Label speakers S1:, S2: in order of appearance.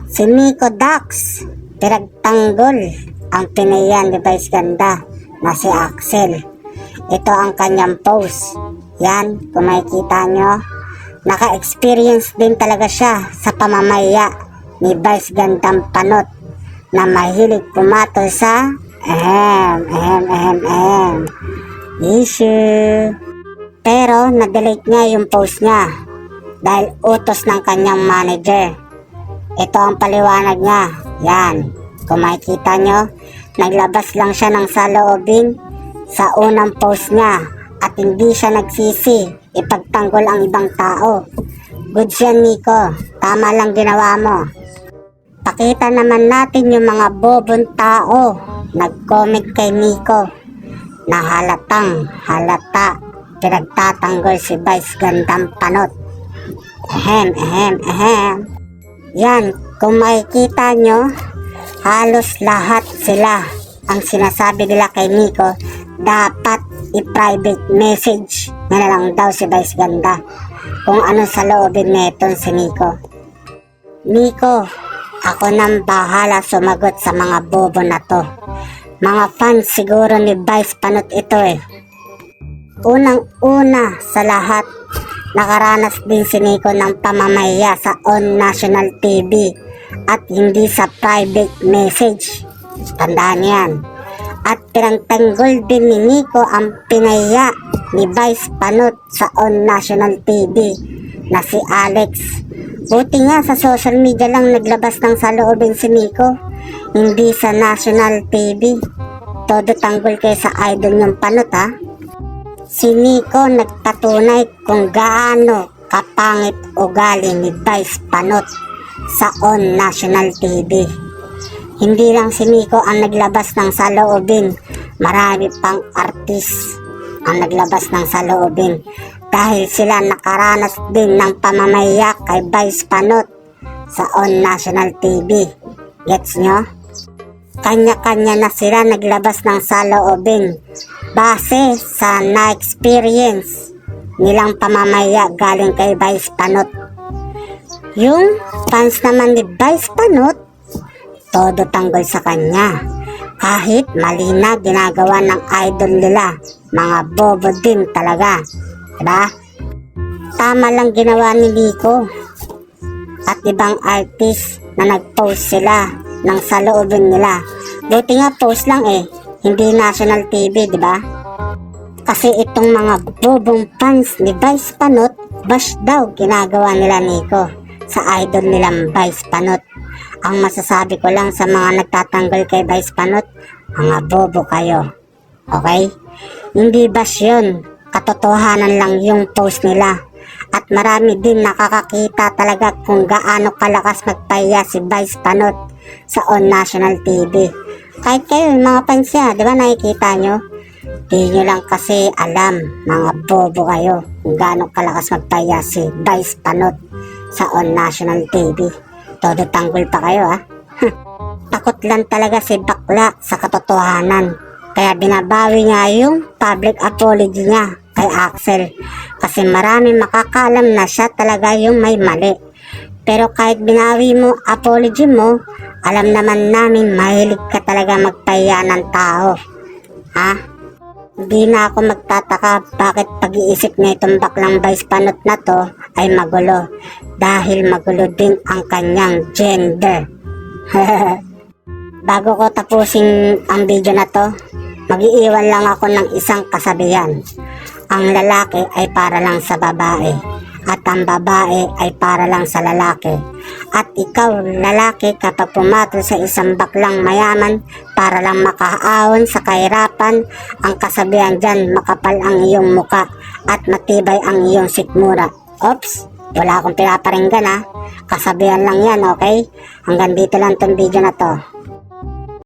S1: Si Nico Dax, pinagtanggol ang pinayan ni Vice Ganda na si Axel. Ito ang kanyang post. Yan, kung makikita nyo, naka-experience din talaga siya sa pamamaya ni Vice Gandang Panot na mahilig pumatol sa issue. Pero na-delete niya yung post niya dahil utos ng kanyang manager. Ito ang paliwanag niya. Yan, kung makikita nyo, naglabas lang siya ng saloobin sa unang post niya at hindi siya nagsisi ipagtanggol ang ibang tao. Good yan, Nico. Tama lang ginawa mo. Pakita naman natin yung mga bobong tao nag-comment kay Nico na halata pinagtatanggol si Vice Gandang Panot. Yan, kung makikita nyo, halos lahat sila ang sinasabi nila kay Nico, dapat i-private message na lang daw si Vice Ganda kung ano sa loobin netong si Nico. Nico, ako nang bahala sumagot sa mga bobo na to. Mga fans siguro ni Vice Panot ito eh. Unang-una sa lahat, nakaranas din si Nico ng pamamaya sa on national TV at hindi sa private message. Tandaan yan. At pinagtanggol din ni Nico ang pinaya ni Vice Panot sa on national TV na si Alex. Buti nga sa social media lang naglabas ng saloobin si Nico, hindi sa national TV. Todo tanggol kayo sa idol ng Panot ha. Si Nico nagpatunay kung gaano kapangit ugali ni Vice Panot sa on national TV. Hindi lang si Nico ang naglabas ng saloobin, marami pang artist ang naglabas ng saloobin dahil sila nakaranas din ng pamamaya kay Vice Panot sa on national TV. Gets nyo? Kanya-kanya na sila naglabas ng saloobin base sa na-experience nilang pamamaya galing kay Vice Panot. Yung fans naman ni Vice Panot, todo tanggol sa kanya. Kahit mali na ginagawa ng idol nila, mga bobo din talaga. Diba? Tama lang ginawa ni Nico at ibang artist na nag-post sila ng saloobin nila. Buti nga post lang eh, hindi national TV, diba? Kasi itong mga bobong fans ni Vice Panot, bash daw ginagawa nila Nico sa idol nilang Vice Panot. Ang masasabi ko lang sa mga nagtatanggol kay Vice Panot, mga bobo kayo. Okay? Hindi bash yun. Katotohanan lang yung post nila. At marami din nakakakita talaga kung gaano kalakas magpaya si Vice Panot sa on national TV. Kahit kayo, mga fans niya, di ba nakikita nyo? Di nyo lang kasi alam, mga bobo kayo, kung gaano kalakas magpaya si Vice Panot sa on national TV. Todo tanggol pa kayo ha. Takot lang talaga si bakla sa katotohanan. Kaya binabawi niya yung public apology niya kay Axel. Kasi marami makakalam na siya talaga yung may mali. Pero kahit binawi mo apology mo, alam naman namin mahilig ka talaga magpaya ng tao. Ha? Hindi na ako magtataka bakit pag-iisip na itong baklang Vice Panot na to ay magulo. Dahil magulo din ang kanyang gender. Bago ko tapusin ang video na to, mag-iiwan lang ako ng isang kasabihan. Ang lalaki ay para lang sa babae at ang babae ay para lang sa lalaki. At ikaw, lalaki, kapag pumatol sa isang baklang mayaman para lang makaahon sa kahirapan, ang kasabihan dyan, makapal ang iyong muka at matibay ang iyong sikmura. Oops, wala akong pinaparinggan ha. Kasabihan lang yan, okay? Hanggang dito lang tong video na to.